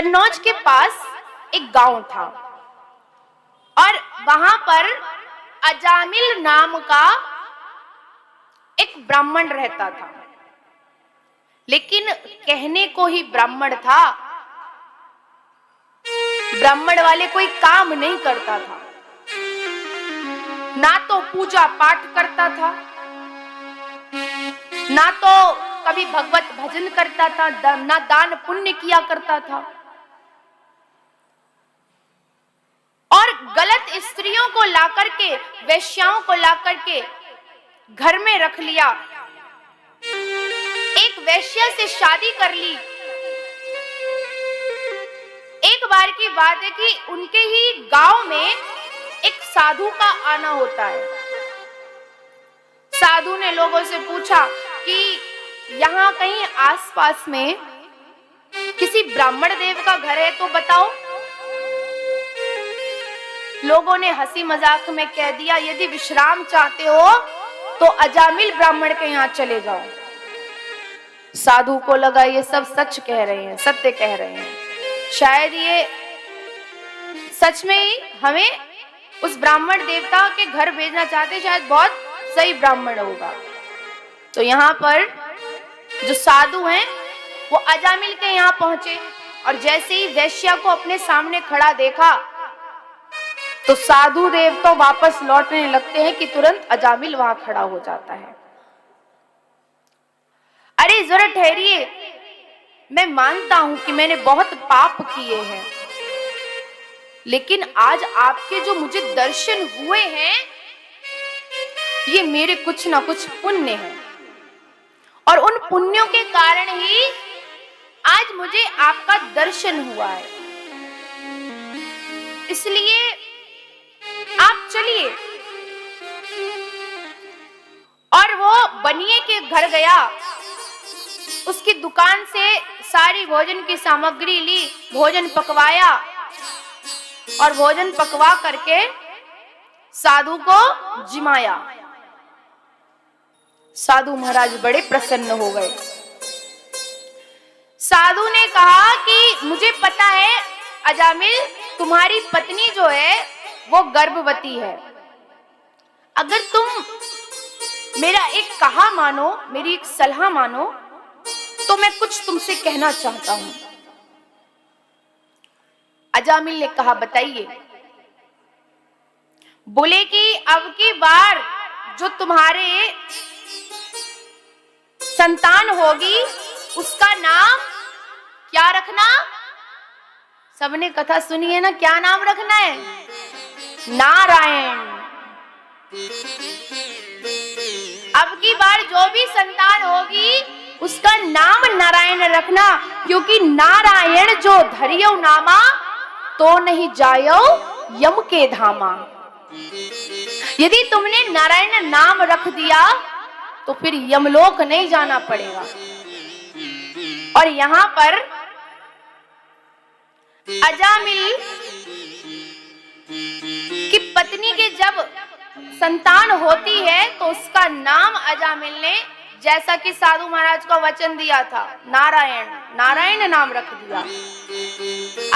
कन्नौज के पास एक गांव था और वहां पर अजामिल नाम का एक ब्राह्मण रहता था, लेकिन कहने को ही ब्राह्मण था, ब्राह्मण वाले कोई काम नहीं करता था। ना तो पूजा पाठ करता था, ना तो कभी भगवत भजन करता था, ना दान पुण्य किया करता था, और गलत स्त्रियों को लाकर के, वेश्याओं को लाकर के घर में रख लिया। एक वेश्या से शादी कर ली। एक बार की बात है कि उनके ही गांव में एक साधु का आना होता है। साधु ने लोगों से पूछा कि यहाँ कहीं आसपास में किसी ब्राह्मण देव का घर है तो बताओ। लोगों ने हंसी मजाक में कह दिया, यदि विश्राम चाहते हो तो अजामिल ब्राह्मण के यहाँ चले जाओ। साधु को लगा ये सब सच कह रहे हैं, सत्य कह रहे हैं, शायद ये सच में ही हमें उस ब्राह्मण देवता के घर भेजना चाहते, शायद बहुत सही ब्राह्मण होगा। तो यहाँ पर जो साधु हैं वो अजामिल के यहाँ पहुंचे और जैसे ही वेश्या को अपने सामने खड़ा देखा तो साधु देव तो वापस लौटने लगते हैं कि तुरंत अजामिल वहां खड़ा हो जाता है। अरे जरा ठहरिए, मैं मानता हूं कि मैंने बहुत पाप किए हैं, लेकिन आज आपके जो मुझे दर्शन हुए हैं ये मेरे कुछ ना कुछ पुण्य हैं, और उन पुण्यों के कारण ही आज मुझे आपका दर्शन हुआ है। इसलिए आप चलिए। और वो बनिए के घर गया, उसकी दुकान से सारी भोजन की सामग्री ली, भोजन पकवाया और भोजन पकवा करके साधु को जिमाया। साधु महाराज बड़े प्रसन्न हो गए। साधु ने कहा कि मुझे पता है अजामिल, तुम्हारी पत्नी जो है वो गर्भवती है। अगर तुम मेरा एक कहा मानो, मेरी एक सलाह मानो, तो मैं कुछ तुमसे कहना चाहता हूं। अजामिल ने कहा बताइए। बोले कि अब की बार जो तुम्हारे संतान होगी उसका नाम क्या रखना? सबने कथा सुनी है ना, क्या नाम रखना है? नारायण। अब की बार जो भी संतान होगी उसका नाम नारायण रखना, क्योंकि नारायण जो धरियो नामा तो नहीं जायो यम के धामा। यदि तुमने नारायण नाम रख दिया तो फिर यमलोक नहीं जाना पड़ेगा। और यहाँ पर अजामिल की पत्नी के जब संतान होती है तो उसका नाम अजामिल ने, जैसा कि साधु महाराज को वचन दिया था, नारायण, नारायण नाम रख दिया।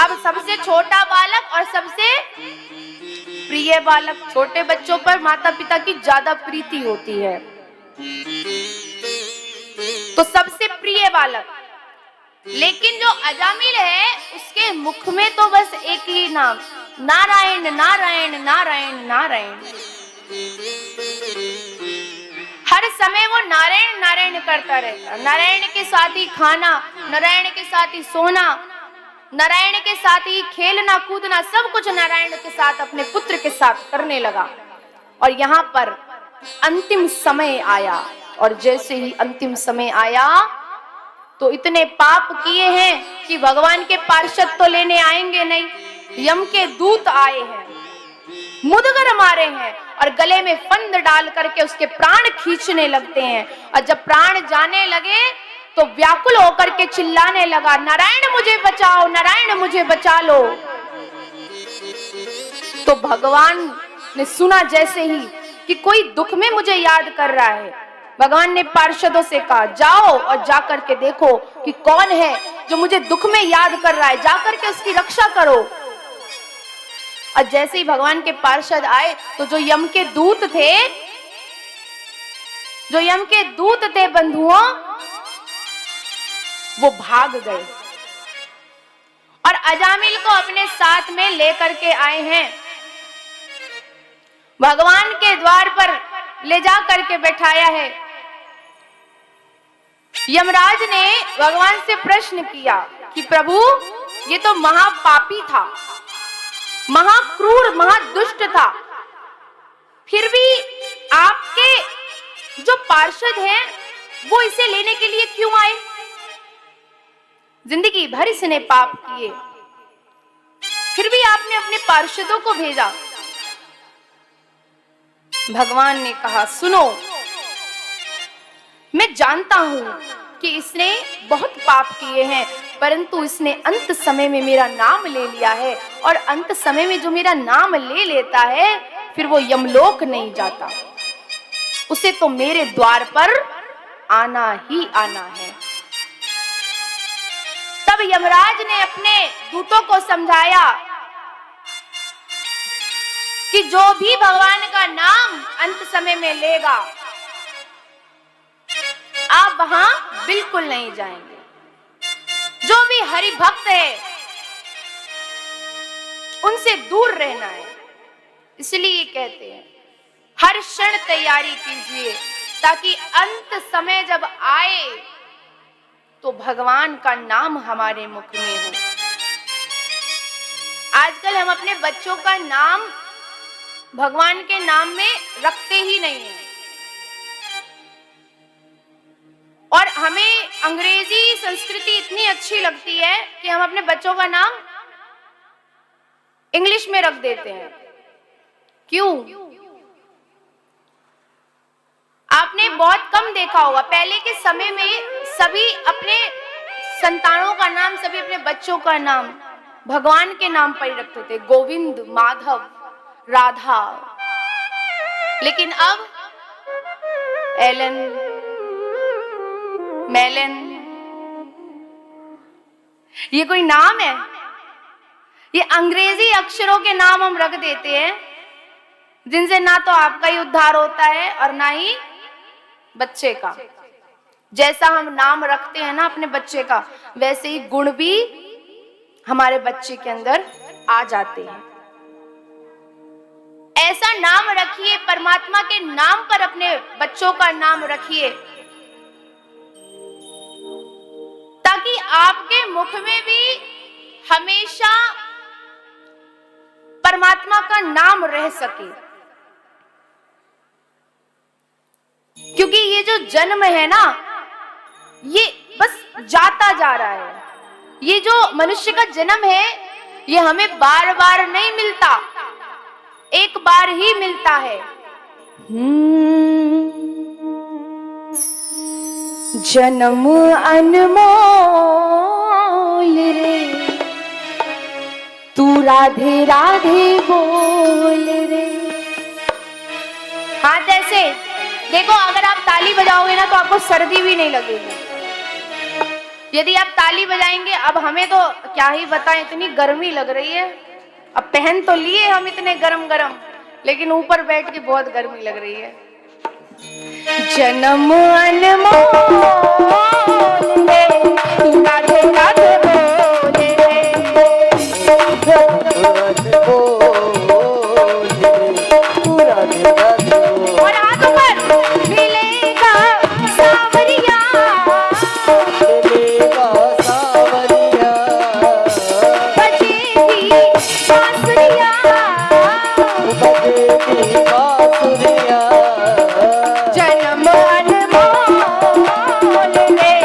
अब सबसे छोटा बालक और सबसे प्रिय बालक, छोटे बच्चों पर माता पिता की ज्यादा प्रीति होती है, तो सबसे प्रिय बालक। लेकिन जो अजामिल है उसके मुख में तो बस एक ही नाम, नारायण नारायण नारायण नारायण। हर समय वो नारायण नारायण करता रहता। नारायण के साथ ही खाना, नारायण के साथ ही सोना, नारायण के साथ ही खेलना कूदना, सब कुछ नारायण के साथ अपने पुत्र के साथ करने लगा। और यहाँ पर अंतिम समय आया, और जैसे ही अंतिम समय आया तो इतने पाप किए हैं कि भगवान के पार्षद तो लेने आएंगे नहीं, यम के दूत आए हैं, मुदगर मारे हैं और गले में फंद डाल करके उसके प्राण खींचने लगते हैं। और जब प्राण जाने लगे तो व्याकुल होकर के चिल्लाने लगा, नारायण मुझे बचाओ, नारायण मुझे बचा लो। तो भगवान ने सुना जैसे ही कि कोई दुख में मुझे याद कर रहा है, भगवान ने पार्षदों से कहा, जाओ और जाकर के देखो कि कौन है जो मुझे दुख में याद कर रहा है, जाकर के उसकी रक्षा करो। और जैसे ही भगवान के पार्षद आए तो जो यम के दूत थे बंधुओं, वो भाग गए और अजामिल को अपने साथ में लेकर के आए हैं। भगवान के द्वार पर ले जा करके बैठाया है। यमराज ने भगवान से प्रश्न किया कि प्रभु, ये तो महापापी था, महाक्रूर, महादुष्ट था, फिर भी आपके जो पार्षद हैं वो इसे लेने के लिए क्यों आए? जिंदगी भर इसने पाप किए, फिर भी आपने अपने पार्षदों को भेजा। भगवान ने कहा, सुनो, मैं जानता हूं कि इसने बहुत पाप किए हैं, परंतु इसने अंत समय में मेरा नाम ले लिया है, और अंत समय में जो मेरा नाम ले लेता है फिर वो यमलोक नहीं जाता, उसे तो मेरे द्वार पर आना ही आना है। तब यमराज ने अपने दूतों को समझाया कि जो भी भगवान का नाम अंत समय में लेगा, आप वहां बिल्कुल नहीं जाएंगे। जो भी हरि भक्त है उनसे दूर रहना है। इसलिए कहते हैं हर क्षण तैयारी कीजिए, ताकि अंत समय जब आए तो भगवान का नाम हमारे मुख में हो। आजकल हम अपने बच्चों का नाम भगवान के नाम में रखते ही नहीं है, और हमें अंग्रेजी संस्कृति इतनी अच्छी लगती है कि हम अपने बच्चों का नाम इंग्लिश में रख देते हैं। क्यों? आपने बहुत कम देखा होगा, पहले के समय में सभी अपने संतानों का नाम, सभी अपने बच्चों का नाम भगवान के नाम पर ही रखते थे, गोविंद, माधव, राधा। लेकिन अब एलन, मेलन, ये कोई नाम है? ये अंग्रेजी अक्षरों के नाम हम रख देते हैं, जिनसे ना तो आपका ही उद्धार होता है और ना ही बच्चे का। जैसा हम नाम रखते हैं ना अपने बच्चे का, वैसे ही गुण भी हमारे बच्चे के अंदर आ जाते हैं। ऐसा नाम रखिए, परमात्मा के नाम पर अपने बच्चों का नाम रखिए, ताकि आपके मुख में भी हमेशा परमात्मा का नाम रह सके। क्योंकि ये जो जन्म है ना, ये बस जाता जा रहा है। ये जो मनुष्य का जन्म है, ये हमें बार बार नहीं मिलता, एक बार ही मिलता है। जन्म अनमोल रे, तू राधे राधे बोल रे। हाथ ऐसे देखो, अगर आप ताली बजाओगे ना तो आपको सर्दी भी नहीं लगेगी। यदि आप ताली बजाएंगे, अब हमें तो क्या ही बताएं, इतनी गर्मी लग रही है। अब पहन तो लिए हम इतने गरम गरम, लेकिन ऊपर बैठ के बहुत गर्मी लग रही है। जन्म अनमोल रे, तू राधे राधे बोल रे। और हाथ ऊपर, मिलेगा सावरिया, बजेगी बांसुरिया, जन्म अनमोल रे,